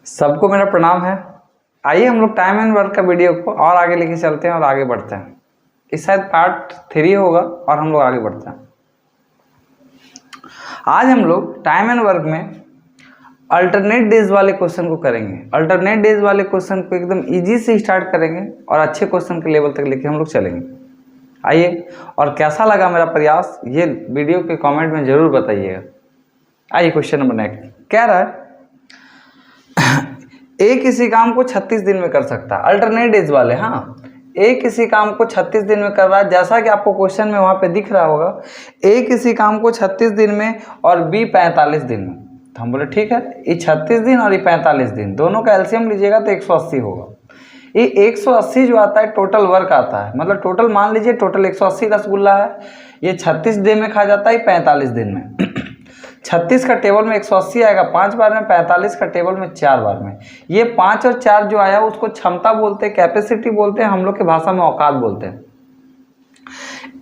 सबको मेरा प्रणाम है। आइए हम लोग टाइम एंड वर्क का वीडियो को और आगे लेके चलते हैं और आगे बढ़ते हैं। इस शायद पार्ट 3 होगा और हम लोग आगे बढ़ते हैं। आज हम लोग टाइम एंड वर्क में अल्टरनेट डेज वाले क्वेश्चन को करेंगे। अल्टरनेट डेज वाले क्वेश्चन को एकदम इजी से स्टार्ट करेंगे और अच्छे क्वेश्चन के लेवल तक लेके हम लोग चलेंगे। आइए, और कैसा लगा मेरा प्रयास ये वीडियो के कमेंट में ज़रूर बताइएगा। आइए क्वेश्चन नंबर नेक्स्ट कह रहा है ए किसी काम को 36 दिन में कर सकता है। अल्टरनेट डेज वाले, हाँ, ए किसी काम को 36 दिन में कर रहा है। जैसा कि आपको क्वेश्चन में वहाँ पे दिख रहा होगा, ए किसी काम को 36 दिन में और बी 45 दिन में। तो हम बोले ठीक है, ये 36 दिन और ये 45 दिन दोनों का एलसीएम लीजिएगा तो 180 होगा। ये 180 जो आता है टोटल वर्क आता है, मतलब टोटल मान लीजिए टोटल 180 रसगुल्ला है। ये 36 दिन में खा जाता है 45 दिन में। 36 का टेबल में 180 आएगा 5 बार में, 45 का टेबल में 4 बार में। ये 5 और 4 जो आया उसको क्षमता बोलते हैं, कैपेसिटी बोलते हैं, हम लोग के भाषा में औकात बोलते हैं।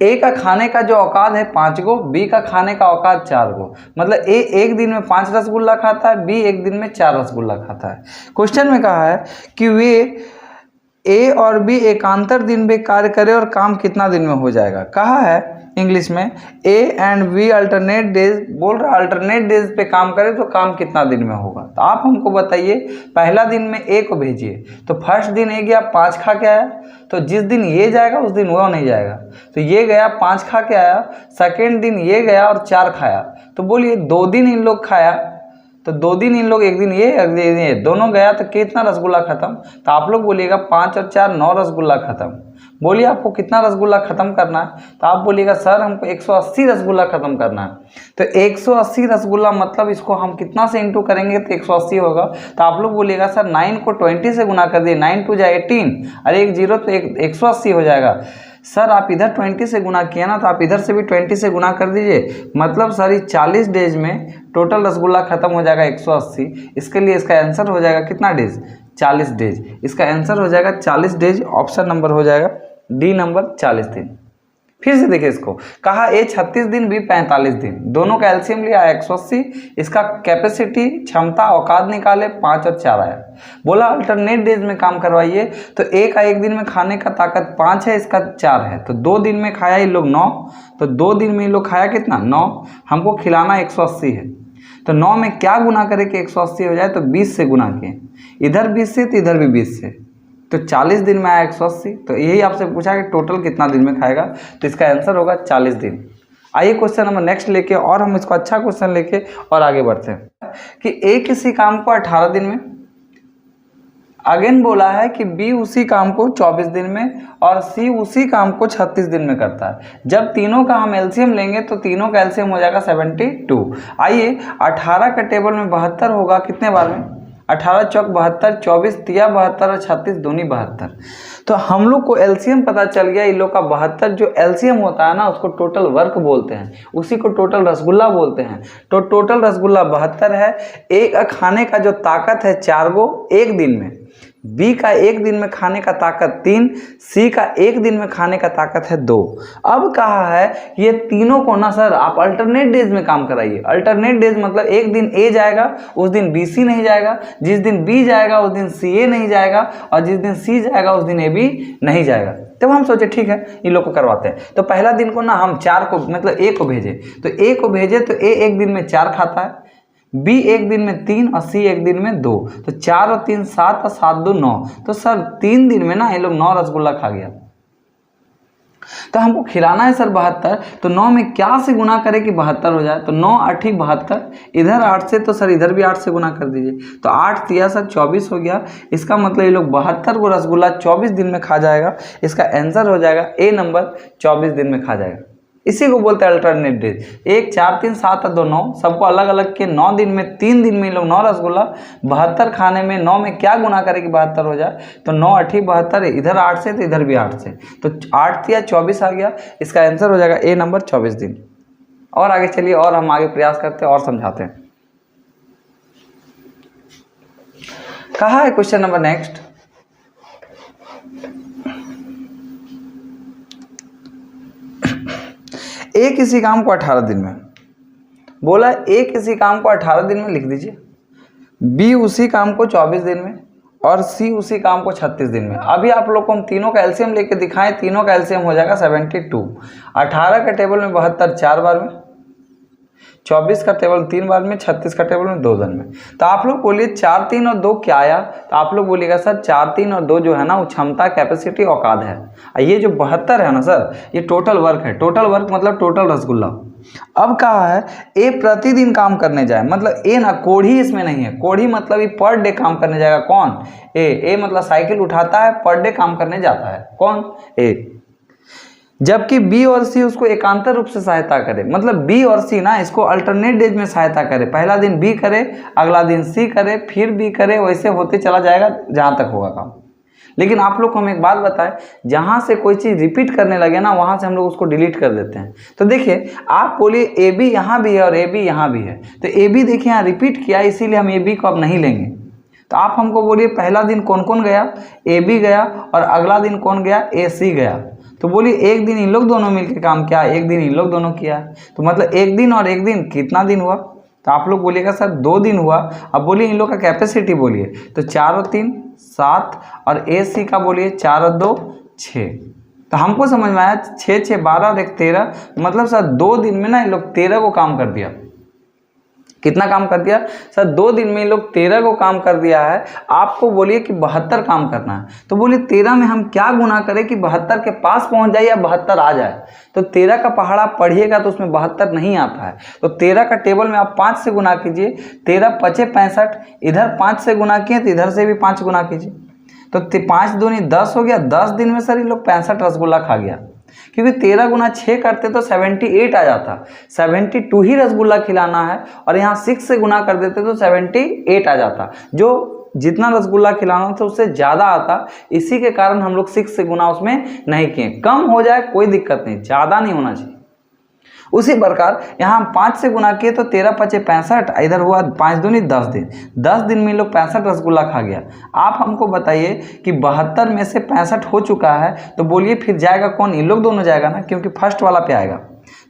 ए का खाने का जो औकात है 5 गो, बी का खाने का औकात 4 गो। मतलब ए एक दिन में 5 रसगुल्ला खाता है, बी एक दिन में 4 रसगुल्ला खाता है। क्वेश्चन में कहा है कि वे ए और बी एकांतर दिन में कार्य करे और काम कितना दिन में हो जाएगा। कहा है इंग्लिश में A and B alternate days, बोल रहा अल्टरनेट डेज पे काम करे तो काम कितना दिन में होगा। तो आप हमको बताइए, पहला दिन में ए को भेजिए। तो फर्स्ट दिन ए गया 5 खा के आया, तो जिस दिन ये जाएगा उस दिन वो नहीं जाएगा। तो ये गया 5 खा के आया, सेकेंड दिन ये गया और 4 खाया। तो बोलिए 2 दिन इन लोग खाया, तो 2 दिन इन लोग, एक दिन ये एक दिन ये, दोनों गया तो कितना रसगुल्ला खत्म। तो आप लोग बोलिएगा 5 और 4 9 रसगुल्ला खत्म। बोलिए आपको कितना रसगुल्ला खत्म करना है। तो आप बोलिएगा सर हमको 180 रसगुल्ला खत्म करना है। तो 180 रसगुल्ला मतलब इसको हम कितना से इंटू करेंगे तो 180 होगा। तो आप लोग बोलिएगा सर 9 को 20 से गुना कर दिए, 9 2 जा 18, अरे 1 0 तो 180 हो जाएगा। सर आप इधर 20 से गुना किया ना, तो आप इधर से भी 20 से गुना कर दीजिए। मतलब सर 40 डेज में टोटल रसगुल्ला खत्म हो जाएगा 180। इसके लिए इसका आंसर हो जाएगा कितना डेज, 40 डेज। इसका आंसर हो जाएगा 40 डेज। ऑप्शन नंबर हो जाएगा डी नंबर 40 दिन। फिर से देखिए इसको, कहा ए 36 दिन बी 45 दिन, दोनों का एलसीएम लिया 180। इसका कैपेसिटी क्षमता औकात निकाले 5 और 4 आया। बोला अल्टरनेट डेज में काम करवाइए। तो ए का एक दिन में खाने का ताकत 5 है, इसका 4 है। तो 2 दिन में खाया ये लोग 9, तो 2 दिन में ये लोग खाया कितना 9। हमको खिलाना 180 है, तो 9 में क्या गुना करे कि 180 हो जाए, तो 20 से गुना किए। इधर 20 से तो इधर भी 20 से, तो 40 दिन में आया 180। तो यही आपसे पूछा कि टोटल कितना दिन में खाएगा, तो इसका आंसर होगा 40 दिन। आइए क्वेश्चन नंबर नेक्स्ट लेके, और हम इसको अच्छा क्वेश्चन लेके और आगे बढ़ते हैं कि ए किसी काम को 18 दिन में, अगेन बोला है कि बी उसी काम को 24 दिन में और सी उसी काम को 36 दिन में करता है। जब तीनों का हम एलसीएम लेंगे तो तीनों का एलसीएम हो जाएगा 72। आइए 18 का टेबल में 72 होगा कितने बार में, 18 चौक 72, 24 तिया 72 और 36 दूनी 72। तो हम लोग को एलसीएम पता चल गया इन लोग का 72। जो एलसीएम होता है ना उसको टोटल वर्क बोलते हैं, उसी को टोटल रसगुल्ला बोलते हैं। तो टोटल रसगुल्ला 72 है। एक खाने का जो ताकत है 4 गो एक दिन में, बी का एक दिन में खाने का ताकत 3, सी का एक दिन में खाने का ताकत है 2। अब कहा है ये तीनों को ना सर आप अल्टरनेट डेज में काम कराइए। अल्टरनेट डेज मतलब एक दिन ए जाएगा उस दिन बी सी नहीं जाएगा, जिस दिन बी जाएगा उस दिन सी ए नहीं जाएगा, और जिस दिन सी जाएगा उस दिन ए बी नहीं जाएगा। तब हम सोचे ठीक है इन लोग को करवाते हैं। तो पहला दिन को ना हम 4 को, मतलब ए को भेजे। तो ए को भेजे तो ए एक दिन में 4 खाता है, बी एक दिन में 3 और सी एक दिन में 2। तो 4 और 3 7 और 7 2 9। तो सर 3 दिन में ना ये लोग 9 रसगुल्ला खा गया। तो हमको खिलाना है सर 72। तो 9 में क्या से गुना करें कि 72 हो जाए। तो 9 8 72, इधर 8 से, तो सर इधर भी 8 से गुना कर दीजिए। तो 8 तिया सर 24 हो गया। इसका मतलब ये लोग 72 को रसगुल्ला 24 दिन में खा जाएगा। इसका आंसर हो जाएगा ए नंबर 24 दिन में खा जाएगा। इसी को बोलते हैं अल्टरनेट डेज। 1 4 3 7 और 2 9, सबको अलग अलग के 9 दिन में 3 दिन में लोग 9 रसगुल्ला, 72 खाने में 9 में क्या गुना करे कि 72 हो जाए। तो 9 8 72, इधर 8 से तो इधर भी 8 से, तो 8 या 24 आ गया। इसका आंसर हो जाएगा ए नंबर 24 दिन। और आगे चलिए और हम आगे प्रयास करते हैं और समझाते हैं। कहा है क्वेश्चन नंबर नेक्स्ट, ए किसी काम को 18 दिन में, बोला ए किसी काम को 18 दिन में लिख दीजिए। बी उसी काम को 24 दिन में और सी उसी काम को 36 दिन में। अभी आप लोग को हम तीनों का एलसीएम लेके दिखाएं, तीनों का एलसीएम हो जाएगा 72। 18 का टेबल में 72 4 बार में, 24 का टेबल 3 बार में, 36 का टेबल में 2 दिन में। तो आप लोग बोलिए 4 3 और 2 क्या आया? तो आप लोग बोलिएगा सर 4 3 और 2 जो है ना वो क्षमता, कैपेसिटी, औकात है। ये जो 72 है ना सर, ये टोटल वर्क है। टोटल वर्क मतलब टोटल रसगुल्ला। अब कहा है ए प्रतिदिन काम करने जाए, मतलब ए ना, कोढ़ी इसमें नहीं है। कोढ़ी मतलब ये पर डे काम करने जाएगा। कौन? ए मतलब साइकिल उठाता है, पर डे काम करने जाता है। कौन? ए। जबकि बी और सी उसको एकांतर रूप से सहायता करे, मतलब बी और सी ना इसको अल्टरनेट डेज में सहायता करे। पहला दिन बी करे, अगला दिन सी करे, फिर बी करे, वैसे होते चला जाएगा जहां तक होगा काम। लेकिन आप लोग को हम एक बात बताएं, जहां से कोई चीज रिपीट करने लगे ना वहां से हम लोग उसको डिलीट कर देते हैं। तो देखिए आप बोलिए ए बी यहाँ भी है और ए बी यहाँ भी है, तो ए बी देखिए यहाँ रिपीट किया, इसीलिए हम ए बी को अब नहीं लेंगे। तो आप हमको बोलिए पहला दिन कौन कौन गया? ए बी गया, और अगला दिन कौन गया? ए सी गया। तो बोलिए एक दिन इन लोग दोनों मिलकर काम किया, एक दिन इन लोग दोनों किया, तो मतलब एक दिन और एक दिन कितना दिन हुआ? तो आप लोग बोलिएगा सर 2 दिन हुआ। अब बोलिए इन लोग का कैपेसिटी बोलिए, तो 4 और 3 7, और ए सी का बोलिए 4 और 2 6। तो हमको समझ में आया 6 6 12 और 1 13, मतलब सर 2 दिन में ना इन लोग 13 को काम कर दिया। कितना काम कर दिया सर? 2 दिन में लोग 13 को काम कर दिया है। आपको बोलिए कि 72 काम करना है, तो बोलिए 13 में हम क्या गुना करें कि 72 के पास पहुंच जाए या 72 आ जाए? तो 13 का पहाड़ा पढ़िएगा तो उसमें 72 नहीं आता है। तो 13 का टेबल में आप 5 से गुना कीजिए, 13 5 65, इधर 5 से गुना किए तो इधर से भी 5 गुना कीजिए, तो 5 दूनी 10 हो गया। 10 दिन में सर ये लोग 65 रसगुल्ला खा गया, क्योंकि 13 गुना 6 करते तो 78 आ जाता। 72 ही रसगुल्ला खिलाना है, और यहाँ 6 से गुना कर देते तो 78 आ जाता। जो जितना रसगुल्ला खिलाना था उससे ज़्यादा आता, इसी के कारण हम लोग 6 से गुना उसमें नहीं किए। कम हो जाए कोई दिक्कत नहीं, ज़्यादा नहीं होना चाहिए। उसी प्रकार यहाँ हम 5 से गुना किए तो 13 5 65, इधर हुआ 5 दूनी 10 दिन। 10 दिन में लोग 65 रसगुल्ला खा गया। आप हमको बताइए कि 72 में से 65 हो चुका है, तो बोलिए फिर जाएगा कौन? इन लोग दोनों जाएगा ना, क्योंकि फर्स्ट वाला पे आएगा।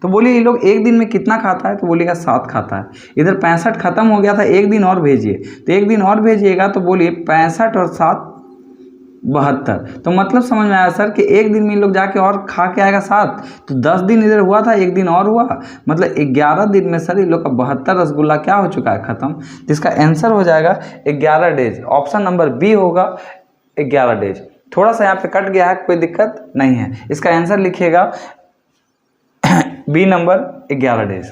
तो बोलिए ये लोग एक दिन में कितना खाता है? तो बोलिएगा 7 खाता है। इधर 65 खत्म हो गया था, एक दिन और भेजिए, तो एक दिन और भेजिएगा, तो बोलिए 65 और 7 72। तो मतलब समझ में आया सर कि एक दिन में लोग जाके और खा के आएगा 7, तो 10 दिन इधर हुआ था, एक दिन और हुआ, मतलब 11 दिन में सर ये लोग का 72 रसगुल्ला क्या हो चुका है? खत्म। जिसका आंसर हो जाएगा 11 डेज। ऑप्शन नंबर बी होगा 11 डेज। थोड़ा सा यहाँ पे कट गया है, कोई दिक्कत नहीं है। इसका आंसर लिखिएगा बी नंबर 11 डेज।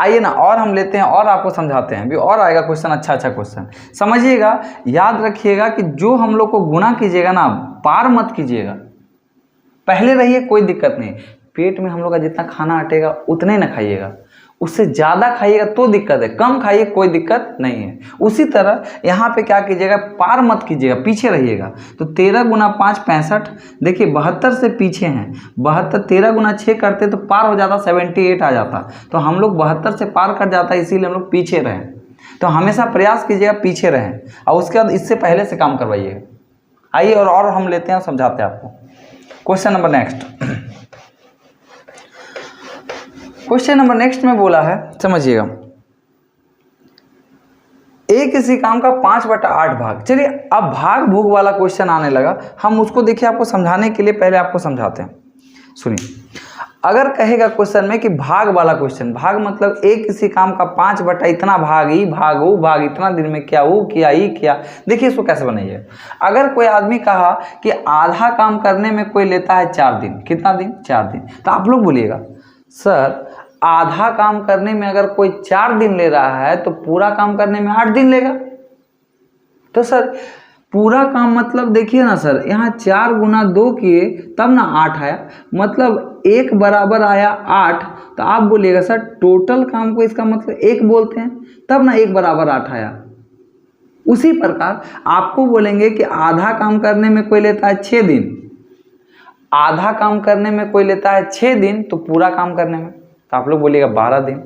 आइए ना और हम लेते हैं और आपको समझाते हैं। भी और आएगा क्वेश्चन, अच्छा क्वेश्चन समझिएगा। याद रखिएगा कि जो हम लोग को गुना कीजिएगा ना, पार मत कीजिएगा, पहले रहिए, कोई दिक्कत नहीं। पेट में हम लोग का जितना खाना अटेगा उतने ही ना खाइएगा, उससे ज़्यादा खाइएगा तो दिक्कत है, कम खाइए कोई दिक्कत नहीं है। उसी तरह यहाँ पे क्या कीजिएगा, पार मत कीजिएगा, पीछे रहिएगा। तो 13 गुना 5 65, देखिए 72 से पीछे हैं। 72 13 गुना 6 करते तो पार हो जाता, 78 आ जाता। तो हम लोग 72 से पार कर जाता, इसीलिए हम लोग पीछे रहें। तो हमेशा प्रयास कीजिएगा पीछे रहें, और उसके बाद इससे पहले से काम करवाइएगा। आइए और हम लेते हैं और समझाते हैं आपको। Question number next, question number next में बोला है, समझिएगा, ए किसी काम का 5/8 भाग। चलिए अब भाग भूग वाला क्वेश्चन आने लगा, हम उसको देखिए आपको समझाने के लिए पहले आपको समझाते हैं। सुनिए, अगर कहेगा क्वेश्चन में कि भाग वाला क्वेश्चन, भाग मतलब ए किसी काम का 5 इतना भाग, ई भाग, वो भाग, इतना दिन में क्या, वो किया, ई किया। देखिए इसको कैसे बनाइए। अगर कोई आदमी कहा कि आधा काम करने में कोई लेता है 4 दिन, कितना दिन? 4 दिन। तो आप लोग बोलिएगा सर आधा काम करने में अगर कोई 4 दिन ले रहा है तो पूरा काम करने में 8 दिन लेगा। तो सर पूरा काम मतलब देखिए ना सर, यहाँ 4 गुना 2 किए तब ना 8 आया, मतलब 1 बराबर आया 8। तो आप बोलिएगा सर टोटल काम को इसका मतलब 1 बोलते हैं, तब ना 1 बराबर 8 आया। उसी प्रकार आपको बोलेंगे कि आधा काम करने में कोई लेता है 6 दिन, आधा काम करने में कोई लेता है 6 दिन, तो पूरा काम करने में, तो आप लोग बोलिएगा 12 दिन।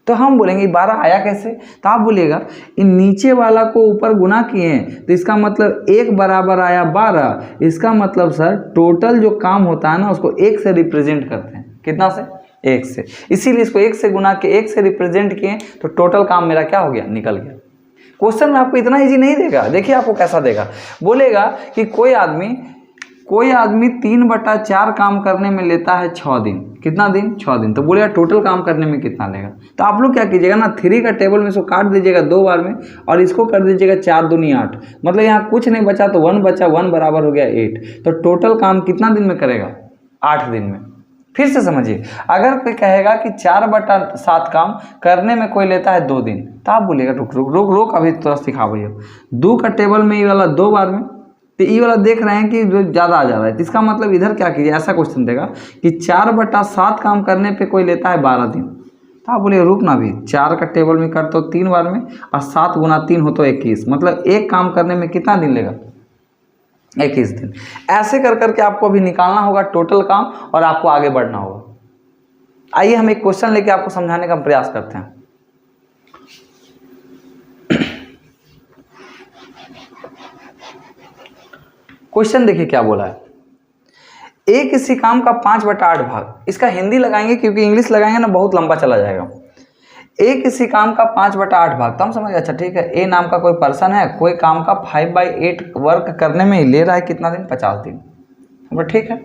तो हम बोलेंगे 12 आया कैसे? तो आप बोलिएगा इन नीचे वाला को ऊपर गुना किए हैं, तो इसका मतलब 1 बराबर आया 12। इसका मतलब सर टोटल जो काम होता है ना उसको 1 से रिप्रेजेंट करते हैं। कितना से? 1 से। इसीलिए इसको 1 से गुना के 1 से रिप्रेजेंट किए, तो टोटल काम मेरा क्या हो गया? निकल गया। क्वेश्चन में आपको इतना इजी नहीं देगा। देखिए आपको कैसा देगा, बोलेगा कि कोई आदमी 3/4 काम करने में लेता है 6 दिन। कितना दिन? 6 दिन। तो बोलेगा टोटल काम करने में कितना लेगा। तो आप लोग क्या कीजिएगा ना, 3 का टेबल में इसको काट दीजिएगा 2 बार में और इसको कर दीजिएगा 4 दूनी 8। मतलब यहाँ कुछ नहीं बचा तो 1 बचा, 1 बराबर हो गया 8। तो टोटल काम कितना दिन में करेगा? 8 दिन में। फिर से समझिए, अगर कोई कहेगा कि 4/7 काम करने में कोई लेता है 2 दिन, तो आप बोलिएगा रुक अभी थोड़ा सिखा भैया। 2 का टेबल में ये वाला 2 बार में, तो ये वाला देख रहे हैं कि जो ज़्यादा आ जा रहा है, तो इसका मतलब इधर क्या कीजिए, ऐसा क्वेश्चन देगा कि 4/7 काम करने पे कोई लेता है 12 दिन। तो आप बोलिए रुक ना भी, 4 का टेबल में करते हो 3 बार में और 7 गुना 3 हो तो 21। मतलब एक काम करने में कितना दिन लेगा? 21 दिन। ऐसे कर करके आपको अभी निकालना होगा टोटल काम और आपको आगे बढ़ना होगा। आइए हम एक क्वेश्चन लेके आपको समझाने का प्रयास करते हैं। क्वेश्चन देखिए क्या बोला है, एक किसी काम का 5/8 भाग। इसका हिंदी लगाएंगे क्योंकि इंग्लिश लगाएंगे ना बहुत लंबा चला जाएगा। ए किसी काम का 5/8 भाग, तो हम समझ गए। अच्छा ठीक है, ए नाम का कोई पर्सन है, कोई काम का 5/8 वर्क करने में ले रहा है कितना दिन? 50 दिन। ठीक है।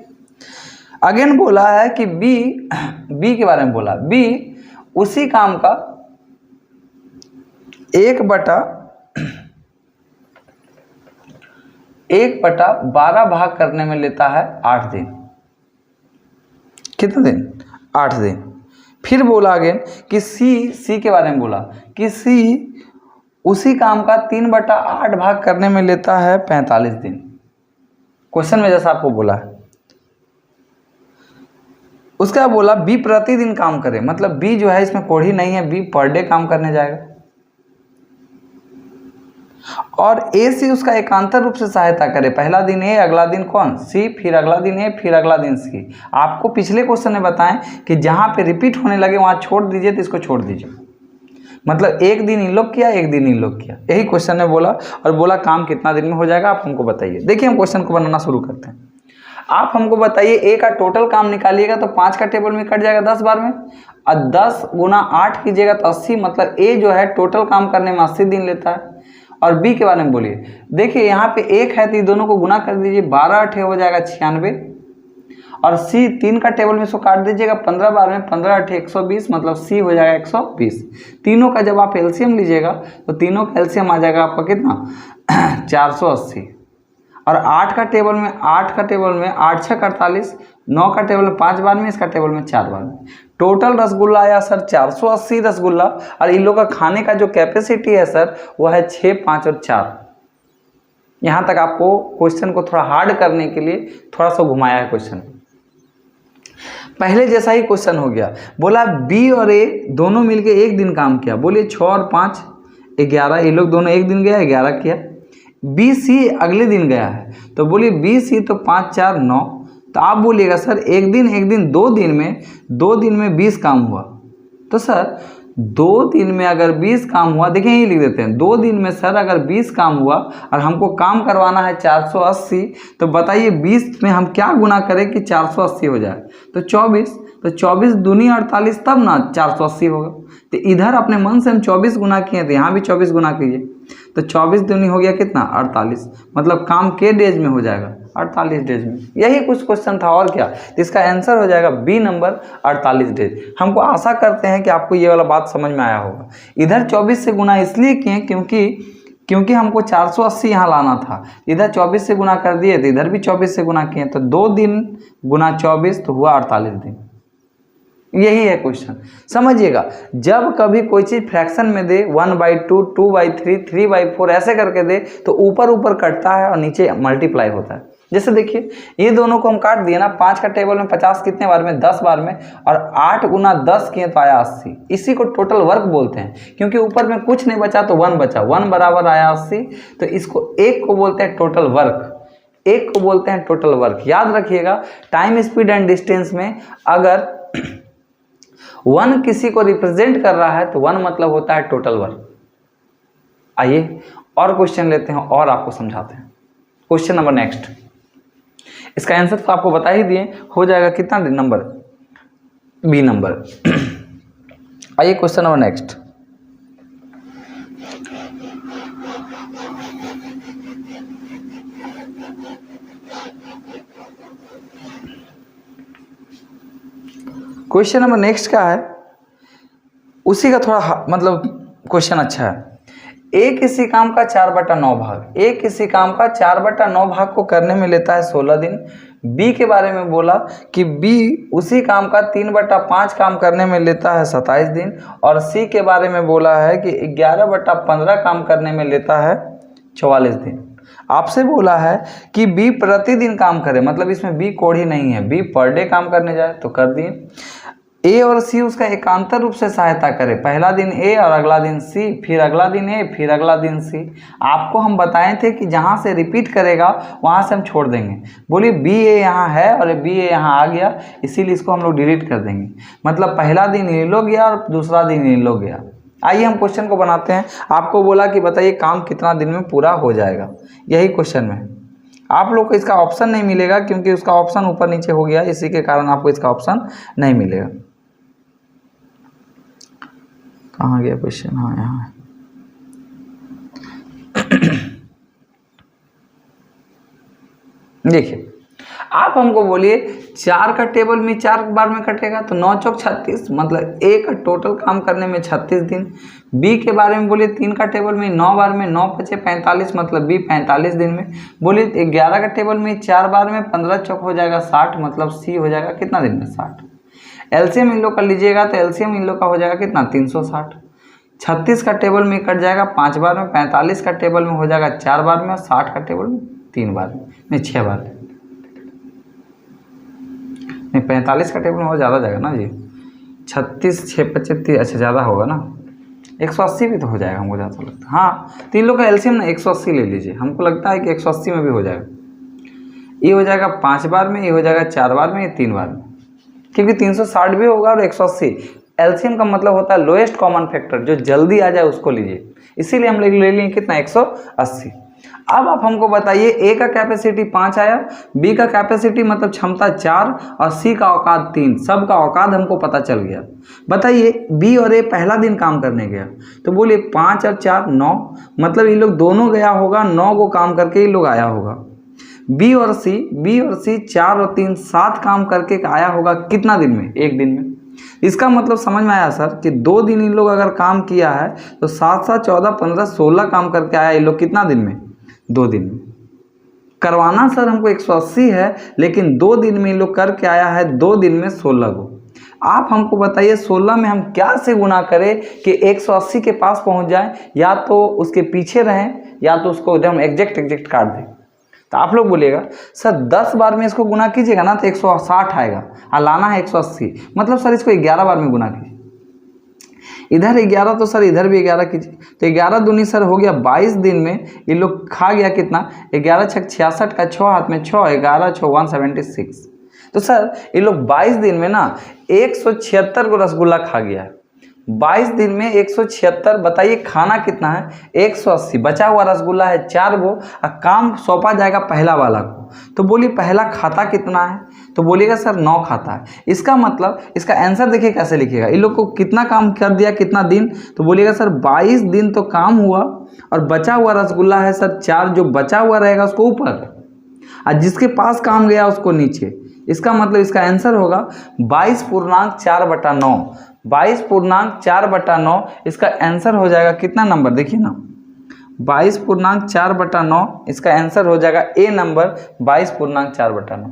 अगेन बोला है कि बी के बारे में बोला, बी उसी काम का 1/12 भाग करने में लेता है 8 दिन। कितने दिन? 8 दिन। फिर बोला अगेन कि सी के बारे में बोला कि सी उसी काम का 3/8 भाग करने में लेता है 45 दिन। क्वेश्चन में जैसा आपको बोला है। उसका बोला बी प्रतिदिन काम करे, मतलब बी जो है इसमें कोढ़ी नहीं है, बी पर डे काम करने जाएगा। और ए सी उसका एकांतर रूप से सहायता करे, पहला दिन ए, अगला दिन कौन? सी, फिर अगला दिन ए, फिर अगला दिन सी। आपको पिछले क्वेश्चन में बताएं कि जहां पे रिपीट होने लगे वहां छोड़ दीजिए, तो इसको छोड़ दीजिए। मतलब एक दिन इन लोग किया, एक दिन इन लोग किया, यही क्वेश्चन में बोला। और बोला काम कितना दिन में हो जाएगा, आप हमको बताइए। देखिए हम क्वेश्चन को बनाना शुरू करते हैं। आप हमको बताइए ए का टोटल काम निकालिएगा तो 5 का टेबल में कट जाएगा 10 बार में, और 10 गुना 8 कीजिएगा तो 80। मतलब ए जो है टोटल काम करने में 80 दिन लेता है। और बी के बारे में बोलिए। देखिए यहाँ पे 1 है तो ये दोनों को गुना कर दीजिए, 12/8 हो जाएगा 96। और सी 3 का टेबल में इसको काट दीजिएगा 15 बार में, 15/8 120। मतलब सी हो जाएगा 120। तीनों का जब आप एलसीएम लीजिएगा तो तीनों का एलसीएम आ जाएगा आपका कितना? 480। और 8 का टेबल में 8 6 48, 9 का टेबल में 5 बार में, इसका टेबल में 4 बार में। टोटल रसगुल्ला आया सर 480 रसगुल्ला। और इन लोग का खाने का जो कैपेसिटी है सर वो है 6, 5 और 4। यहाँ तक आपको क्वेश्चन को थोड़ा हार्ड करने के लिए थोड़ा सा घुमाया है क्वेश्चन। पहले जैसा ही क्वेश्चन हो गया। बोला बी और ए दोनों मिलके एक दिन काम किया। बोलिए 6 और 5 11, ये लोग दोनों एक दिन गया, 11 किया। बी सी अगले दिन गया है, तो बोलिए बी सी तो 5 4 9। तो आप बोलिएगा सर एक दिन 2 दिन में 20 काम हुआ। तो सर 2 दिन में अगर 20 काम हुआ, देखिए यही लिख देते हैं, 2 दिन में सर अगर 20 काम हुआ और हमको काम करवाना है 480, तो बताइए 20 में हम क्या गुना करें कि 480 हो जाए? तो 24। तो 24 दूनी 48, तब ना 480 होगा। तो इधर अपने मन से हम 24 गुना किए तो यहाँ भी 24 गुना कीजिए, तो 24 दूनी हो गया कितना? 48। मतलब काम के डेज में हो जाएगा? 48 डेज में। यही कुछ क्वेश्चन था और क्या। तो इसका आंसर हो जाएगा बी नंबर 48 डेज। हमको आशा करते हैं कि आपको ये वाला बात समझ में आया होगा। इधर 24 से गुना इसलिए किए क्योंकि हमको 480 यहाँ लाना था। इधर 24 से गुना कर दिए तो इधर भी 24 से गुना किए, तो 2 दिन गुना 24 तो हुआ 48 दिन। यही है क्वेश्चन, समझिएगा। जब कभी कोई चीज़ फ्रैक्शन में दे 1/2, 2/3, 3/4 ऐसे करके दे तो ऊपर कटता है और नीचे मल्टीप्लाई होता है। जैसे देखिए ये दोनों को हम काट दिए ना, 5 का टेबल में 50 कितने बार में? 10 बार में। और 8 गुना 10 किए तो आया 80। इसी को टोटल वर्क बोलते हैं, क्योंकि ऊपर में कुछ नहीं बचा तो 1 बचा, 1 बराबर आया 80। तो इसको एक को बोलते हैं टोटल वर्क, एक को बोलते हैं टोटल वर्क। याद रखिएगा टाइम स्पीड एंड डिस्टेंस में अगर 1 किसी को रिप्रेजेंट कर रहा है तो 1 मतलब होता है टोटल वर्क। आइए और क्वेश्चन लेते हैं और आपको समझाते हैं। क्वेश्चन नंबर नेक्स्ट, इसका आंसर तो आपको बता ही दिए, हो जाएगा कितना नंबर? B number. आइए question number next. Question number next का है, उसी का थोड़ा मतलब क्वेश्चन अच्छा है। ए किसी काम का 4/9 भाग, ए किसी काम का 4/9 भाग को करने में लेता है 16 दिन। बी के बारे में बोला कि बी उसी काम का 3/5 काम करने में लेता है 27 दिन। और सी के बारे में बोला है कि 11/15 काम करने में लेता है 44 दिन। आपसे बोला है कि बी प्रतिदिन काम करे, मतलब इसमें बी कोड़ी नहीं है, बी पर डे काम करने जाए तो कर दिए। ए और सी उसका एकांतर रूप से सहायता करे, पहला दिन ए और अगला दिन सी, फिर अगला दिन ए, फिर अगला दिन सी। आपको हम बताए थे कि जहाँ से रिपीट करेगा वहाँ से हम छोड़ देंगे। बोलिए बी ए यहाँ है और बी ए यहाँ आ गया, इसीलिए इसको हम लोग डिलीट कर देंगे। मतलब पहला दिन ये लोग गया और दूसरा दिन ये लोग गया। आइए हम क्वेश्चन को बनाते हैं। आपको बोला कि बताइए काम कितना दिन में पूरा हो जाएगा, यही क्वेश्चन में। आप लोग को इसका ऑप्शन नहीं मिलेगा क्योंकि उसका ऑप्शन ऊपर नीचे हो गया, इसी के कारण आपको इसका ऑप्शन नहीं मिलेगा। कहाँ गया क्वेश्चन? हाँ यहाँ है। देखिए आप हमको बोलिए 4 का टेबल में 4 बार में कटेगा तो 9 चौक 36, मतलब ए का टोटल काम करने में 36 दिन। बी के बारे में बोलिए 3 का टेबल में 9 बार में 9 × 5 = 45, मतलब बी 45 दिन में। बोलिए 11 का टेबल में 4 बार में 15 चौक हो जाएगा 60, मतलब सी हो जाएगा कितना दिन में 60। एलसीएम इन लोग का लीजिएगा तो एलसीएम इन लोग का हो जाएगा कितना 360। 36 का टेबल में कट जाएगा 5 बार में, 45 का टेबल में हो जाएगा 4 बार में और 60 का टेबल में 3 बार में, नहीं 6 बार में। नहीं 45 का टेबल में हो ज़्यादा जाएगा ना जी, 36 6 25, अच्छा ज़्यादा होगा ना, 180 भी तो हो जाएगा हमको ज़्यादा लगता है। हाँ तो इन लोग का एलसीएम ना 180 ले लीजिए, हमको लगता है कि 180 में भी हो जाएगा। ये हो जाएगा 5 बार में, ये हो जाएगा 4 बार में, ये 3 बार में, क्योंकि 360 भी होगा और 180। एलसीएम का मतलब होता है लोएस्ट कॉमन फैक्टर, जो जल्दी आ जाए उसको लीजिए, इसीलिए हम ले लिए कितना 180। अब आप हमको बताइए ए का कैपेसिटी 5 आया, बी का कैपेसिटी मतलब क्षमता 4 और सी का औकात 3, सब का औकात हमको पता चल गया। बताइए बी और ए पहला दिन काम करने गया तो बोलिए 5 और 4 9, मतलब ये लोग दोनों गया होगा, 9 को काम करके ये लोग आया होगा। बी और सी 4 और 3 7 काम करके आया होगा कितना दिन में? एक दिन में। इसका मतलब समझ में आया सर कि 2 दिन इन लोग अगर काम किया है तो 7 7 14 15 16 काम करके आया ये लोग कितना दिन में? 2 दिन में। करवाना सर हमको 180 है, लेकिन 2 दिन में इन लोग करके आया है 2 दिन में 16 को। आप हमको बताइए 16 में हम क्या से गुना करें कि 180 के पास पहुंच जाए, या तो उसके पीछे रहें या तो उसको एकदम एग्जैक्ट काट दें। तो आप लोग बोलिएगा सर 10 बार में इसको गुना कीजिएगा ना तो 160 आएगा और लाना है 180, मतलब सर इसको 11 बार में गुना कीजिए। इधर 11 तो सर इधर भी 11 कीजिए, तो 11 दूनी सर हो गया 22 दिन में ये लोग खा गया कितना? 11 × 6 = 66 का 6 हाथ में 6, 11 6 176। तो सर ये लोग 22 दिन में ना 176 को रसगुल्ला खा गया है। 22 दिन में 176, बताइए खाना कितना है? 180, बचा हुआ रसगुल्ला है 4 गो और काम सौंपा जाएगा पहला वाला को। तो बोलिए पहला खाता कितना है? तो बोलिएगा सर 9 खाता है। इसका मतलब इसका आंसर देखिए कैसे लिखिएगा, इन लोग को कितना काम कर दिया कितना दिन? तो बोलिएगा सर 22 दिन तो काम हुआ और बचा हुआ रसगुल्ला है सर 4, जो बचा हुआ रहेगा उसको ऊपर और जिसके पास काम गया उसको नीचे। इसका मतलब इसका आंसर होगा 22.4/9। 22.4/9 इसका आंसर हो जाएगा कितना नंबर? देखिए ना 22.4/9 इसका आंसर हो जाएगा ए नंबर 22.4/9।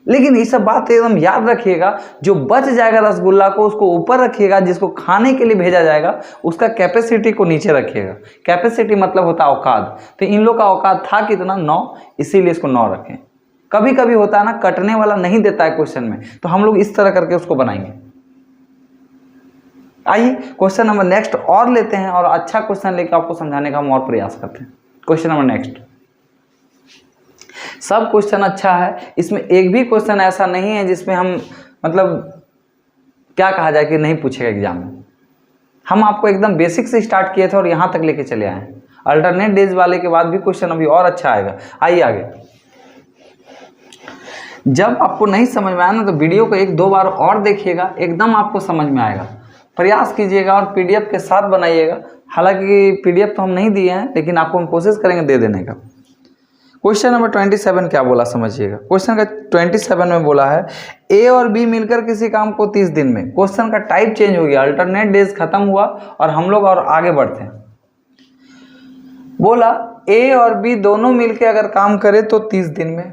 लेकिन ये सब बात एकदम याद रखिएगा, जो बच जाएगा रसगुल्ला को उसको ऊपर रखिएगा, जिसको खाने के लिए भेजा जाएगा उसका कैपेसिटी को नीचे रखिएगा। कैपेसिटी मतलब होता है औकात, तो इन लोग का औकात था कितना? 9, इसीलिए इसको 9 रखें। कभी कभी होता है ना कटने वाला नहीं देता है क्वेश्चन में, तो हम लोग इस तरह करके उसको बनाएंगे। आइए क्वेश्चन नंबर नेक्स्ट और लेते हैं और अच्छा क्वेश्चन लेकर आपको समझाने का हम और प्रयास करते हैं। क्वेश्चन नंबर नेक्स्ट, सब क्वेश्चन अच्छा है, इसमें एक भी क्वेश्चन ऐसा नहीं है जिसमें हम मतलब क्या कहा जाए कि नहीं पूछेगा एग्जाम में। हम आपको एकदम बेसिक से स्टार्ट किए थे और यहाँ तक लेके चले आए हैं। अल्टरनेट डेज वाले के बाद भी क्वेश्चन अभी और अच्छा आएगा। आइए आगे। जब आपको नहीं समझ में आया ना तो वीडियो को 1-2 बार और देखिएगा, एकदम आपको समझ में आएगा। प्रयास कीजिएगा और पीडीएफ के साथ बनाइएगा। हालांकि पीडीएफ तो हम नहीं दिए हैं, लेकिन आपको हम कोशिश करेंगे दे देने का। क्वेश्चन नंबर 27 क्या बोला समझिएगा। क्वेश्चन का 27 में बोला है ए और बी मिलकर किसी काम को 30 दिन में। क्वेश्चन का टाइप चेंज हो गया, अल्टरनेट डेज खत्म हुआ और हम लोग और आगे बढ़ते हैं। बोला ए और बी दोनों मिलकर अगर काम करे तो 30 दिन में।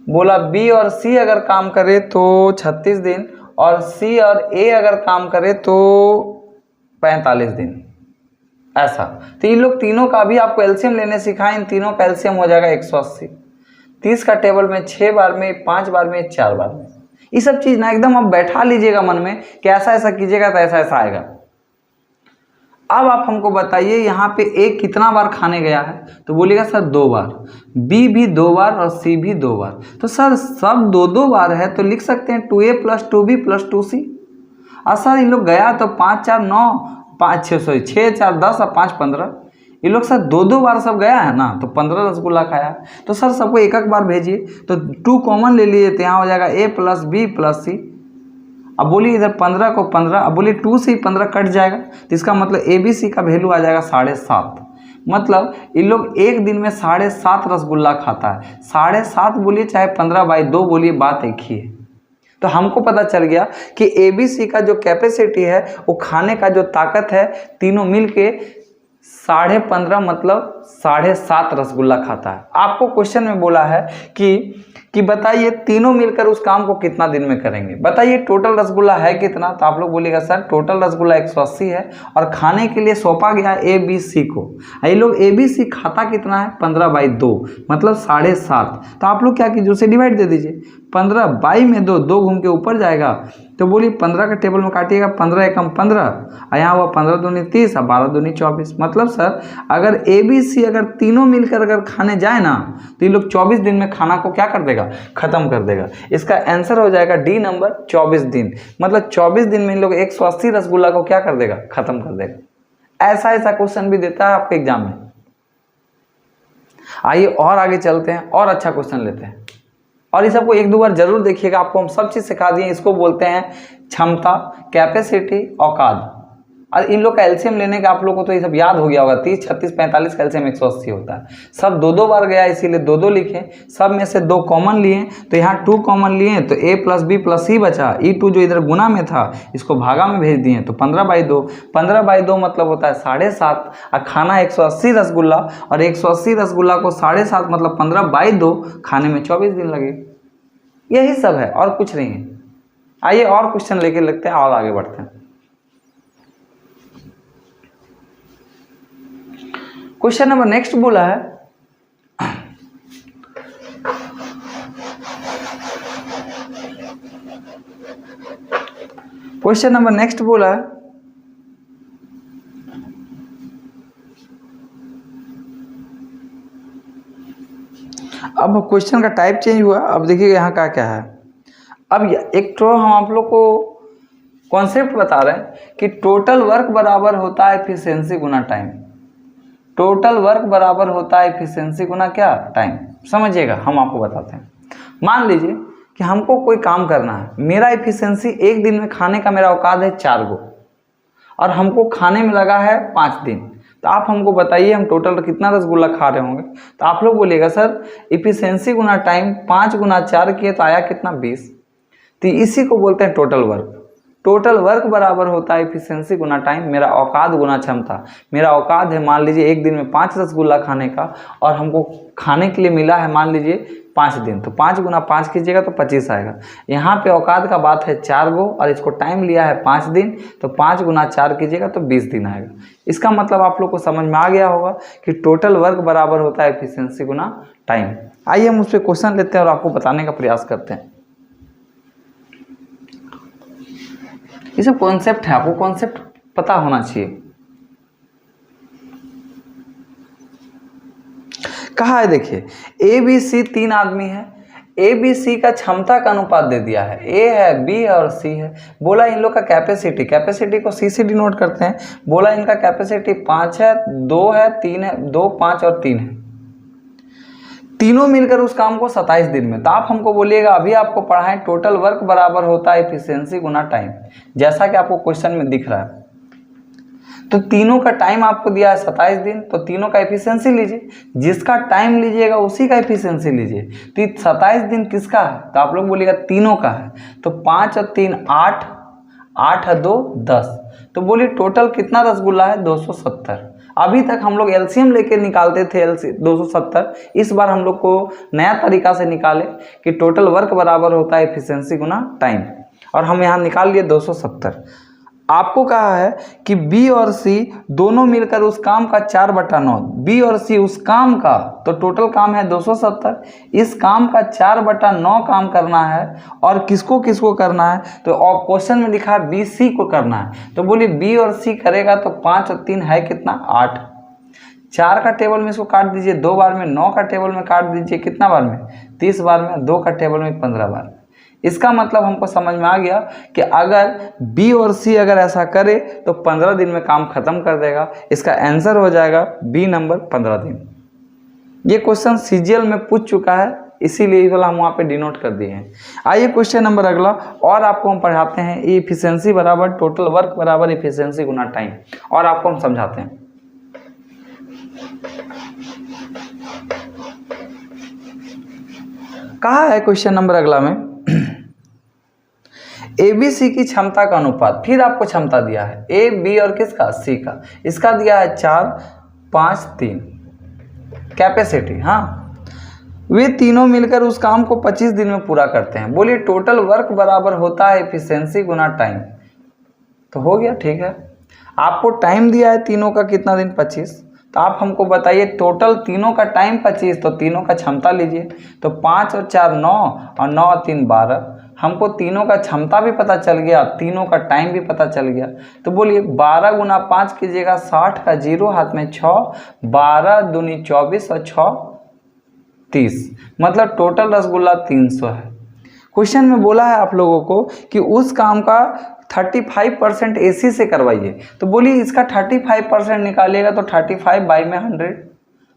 बोला बी और सी अगर काम करे तो 36 दिन, और सी और ए अगर काम करे तो 45 दिन। ऐसा तो इन लोग तीनों का भी आपको एलसीएम लेने सिखाएं। इन तीनों का एलसीएम हो जाएगा 180। 30 का टेबल में 6 बार में, 5 बार में, 4 बार में। ये सब चीज़ ना एकदम आप बैठा लीजिएगा मन में कि ऐसा ऐसा कीजिएगा तो ऐसा ऐसा आएगा। अब आप हमको बताइए यहाँ पे ए कितना बार खाने गया है, तो बोलिएगा सर 2 बार, बी भी 2 बार और सी भी 2 बार। तो सर सब 2-2 बार है तो लिख सकते हैं 2a + 2b + 2c। और सर इन लोग गया तो 5 4 9 5 6 4 10 और 5 15। ये लोग सर 2-2 बार सब गया है ना, तो 15 रसगुल्ला खाया। तो सर सबको एक एक बार भेजिए, तो 2 कॉमन ले लिए तो यहाँ हो जाएगा a + b + c। अब बोलिए इधर 15 को 15, अब बोलिए 2 से 15 कट जाएगा, तो इसका मतलब ए बी सी का वैल्यू आ जाएगा 7.5। मतलब इन लोग एक दिन में 7.5 रसगुल्ला खाता है। 7.5 बोलिए चाहे 15/2 बोलिए, बात एक ही है। तो हमको पता चल गया कि ए बी सी का जो कैपेसिटी है, वो खाने का जो ताकत है, तीनों मिल के 15.5 मतलब 7.5 रसगुल्ला खाता है। आपको क्वेश्चन में बोला है कि बताइए तीनों मिलकर उस काम को कितना दिन में करेंगे। बताइए टोटल रसगुल्ला है कितना, तो आप लोग बोलिएगा सर टोटल रसगुल्ला 180 है और खाने के लिए सौंपा गया ए बी सी को। ये लोग ए बी सी खाता कितना है 15/2 मतलब 7.5। तो आप लोग क्या कीजिए, उसे डिवाइड दे दीजिए। 15/2 2 घूम के ऊपर जाएगा, तो बोलिए 15 का टेबल में काटिएगा, 15 एकम 15 और यहाँ हुआ 15 दूनी 30 और 12 दूनी 24। मतलब सर अगर ए बी सी अगर तीनों मिलकर अगर खाने जाए ना, तो ये लोग 24 दिन में खाना को क्या कर देगा, खत्म कर देगा। इसका आंसर हो जाएगा डी नंबर 24 दिन। मतलब 24 दिन में इन लोग 180 रसगुल्ला को क्या कर देगा, खत्म कर देगा। ऐसा क्वेश्चन भी देता है आपके एग्जाम में। आइए और आगे चलते हैं और अच्छा क्वेश्चन लेते हैं। और इस सबको 1-2 बार जरूर देखिएगा, आपको हम सब चीज़ सिखा दिए। इसको बोलते हैं क्षमता, कैपेसिटी, औकात। और इन लोग का एलसीएम लेने का आप लोग को तो ये सब याद हो गया होगा। 30, 36, 45 का एलसीएम 180 होता है। सब 2-2 बार गया, इसीलिए 2-2 लिखे। सब में से 2 कॉमन लिए, तो यहाँ 2 कॉमन लिए तो a + b + c बचा। e2 जो इधर गुना में था, इसको भागा में भेज दिए तो 15/2। 15/2 मतलब होता है 7.5। और खाना 180 रसगुल्ला, और 180 रसगुल्ला को 7.5 मतलब 15/2 खाने में 24 दिन लगे। यही सब है और कुछ नहीं है। आइए और क्वेश्चन लेके लगते हैं और आगे बढ़ते हैं। क्वेश्चन नंबर नेक्स्ट बोला है क्वेश्चन नंबर नेक्स्ट बोला है अब क्वेश्चन का टाइप चेंज हुआ। अब देखिए यहाँ का क्या है। अब एक तो हम आप लोग को कॉन्सेप्ट बता रहे हैं कि टोटल वर्क बराबर होता है एफिशिएंसी गुना टाइम। टोटल वर्क बराबर होता है एफिशिएंसी गुना क्या, टाइम। समझिएगा, हम आपको बताते हैं। मान लीजिए कि हमको कोई काम करना है, मेरा एफिशिएंसी एक दिन में खाने का मेरा औकात है 4 गो, और हमको खाने में लगा है 5 दिन। तो आप हमको बताइए हम टोटल कितना रसगुल्ला खा रहे होंगे। तो आप लोग बोलिएगा सर एफिशिएंसी गुना टाइम 5 गुना 4 किए तो आया कितना, 20। तो इसी को बोलते हैं टोटल वर्क। टोटल वर्क बराबर होता है एफिशिएंसी गुना टाइम, मेरा औकात गुना क्षमता। मेरा औकात है मान लीजिए एक दिन में 5 रसगुल्ला खाने का, और हमको खाने के लिए मिला है मान लीजिए 5 दिन, तो 5 गुना 5 कीजिएगा तो 25 आएगा। यहाँ पे औकात का बात है 4 गो, और इसको टाइम लिया है 5 दिन, तो 5 गुना 4 कीजिएगा तो 20 दिन आएगा। इसका मतलब आप लोग को समझ में आ गया होगा कि टोटल वर्क बराबर होता है एफिशिएंसी गुना टाइम। आइए हम उस पर क्वेश्चन लेते हैं और आपको बताने का प्रयास करते हैं। ये सब कॉन्सेप्ट है, आपको कॉन्सेप्ट पता होना चाहिए। कहा है देखिए ए बी सी 3 आदमी है। ए बी सी का क्षमता का अनुपात दे दिया है, ए है, बी है और सी है। बोला इन लोग का कैपेसिटी, कैपेसिटी को सी से डिनोट करते हैं। बोला इनका कैपेसिटी 5 है, 2 है, 3 है, 2, 5 और 3 है। तीनों मिलकर उस काम को 27 दिन में। तो आप हमको बोलिएगा अभी आपको पढ़ाएं टोटल वर्क बराबर होता है एफिशिएंसी गुना टाइम, जैसा कि आपको क्वेश्चन में दिख रहा है। तो तीनों का टाइम आपको दिया है 27 दिन, तो तीनों का एफिशिएंसी लीजिए, जिसका टाइम लीजिएगा उसी का एफिशिएंसी लीजिए। तो 27 दिन किसका है, तो आप लोग बोलिएगा तीनों का है। तो 5 और 3 8, 8 और 2 10, तो बोलिए टोटल कितना रसगुल्ला है 270। अभी तक हम लोग एलसीएम लेके निकालते थे 270, इस बार हम लोग को नया तरीका से निकाले कि टोटल वर्क बराबर होता है एफिशिएंसी गुना टाइम, और हम यहाँ निकाल लिए 270। आपको कहा है कि बी और सी दोनों मिलकर उस काम का 4/9, बी और सी उस काम का, तो टोटल काम है 270, इस काम का 4/9 काम करना है, और किसको किसको करना है, तो क्वेश्चन में लिखा है बी सी को करना है। तो बोलिए बी और सी करेगा तो 5 और 3 है कितना 8, 4 का टेबल में इसको काट दीजिए 2 बार में, 9 का टेबल में काट दीजिए कितना बार में 30 बार में, 2 का टेबल में 15 बार। इसका मतलब हमको समझ में आ गया कि अगर बी और सी अगर ऐसा करे तो 15 दिन में काम खत्म कर देगा। इसका आंसर हो जाएगा बी नंबर 15 दिन। ये क्वेश्चन सीजीएल में पूछ चुका है, इसीलिए वाला हम वहाँ पे डिनोट कर दिए हैं। आइए क्वेश्चन नंबर अगला, और आपको हम पढ़ाते हैं एफिशिएंसी बराबर टोटल वर्क बराबर एफिशिएंसी गुना टाइम, और आपको हम समझाते हैं। कहा है क्वेश्चन नंबर अगला में ए बी सी की क्षमता का अनुपात, फिर आपको क्षमता दिया है ए बी और किसका सी का, इसका दिया है 4 5 3 कैपेसिटी। हाँ, वे तीनों मिलकर उस काम को 25 दिन में पूरा करते हैं। बोलिए टोटल वर्क बराबर होता है एफिशिएंसी गुना टाइम। तो हो गया, ठीक है। आपको टाइम दिया है तीनों का कितना दिन 25, तो आप हमको बताइए टोटल तीनों का टाइम 25, तो तीनों का क्षमता लीजिए। तो 5 और 4 9 और 9 और 3 12, हमको तीनों का क्षमता भी पता चल गया, तीनों का टाइम भी पता चल गया। तो बोलिए 12 गुना 5 कीजिएगा, 60 का 0 हाथ में 6, 12 दूनी 24 और 6 30, मतलब टोटल रसगुल्ला 300 है। क्वेश्चन में बोला है आप लोगों को कि उस काम का 35% एसी से करवाइए। तो बोलिए इसका 35% निकालिएगा, तो 35 बाई में 100,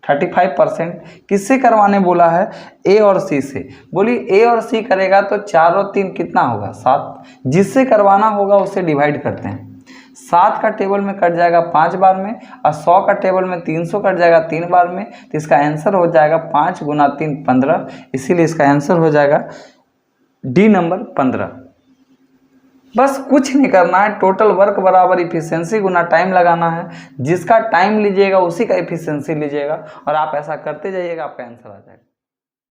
35% किससे करवाने बोला है, ए और सी से। बोलिए ए और सी करेगा तो 4 और 3 कितना होगा 7, जिससे करवाना होगा उससे डिवाइड करते हैं। 7 का टेबल में कट जाएगा 5 बार में, और 100 का टेबल में 300 कट जाएगा 3 बार में। तो इसका आंसर हो जाएगा 5 गुना 3 15, इसीलिए इसका आंसर हो जाएगा डी नंबर 15। बस कुछ नहीं करना है, टोटल वर्क बराबर इफिशियंसी गुना टाइम लगाना है, जिसका टाइम लीजिएगा उसी का इफिशियंसी लीजिएगा, और आप ऐसा करते जाइएगा, आपका आंसर आ जाएगा।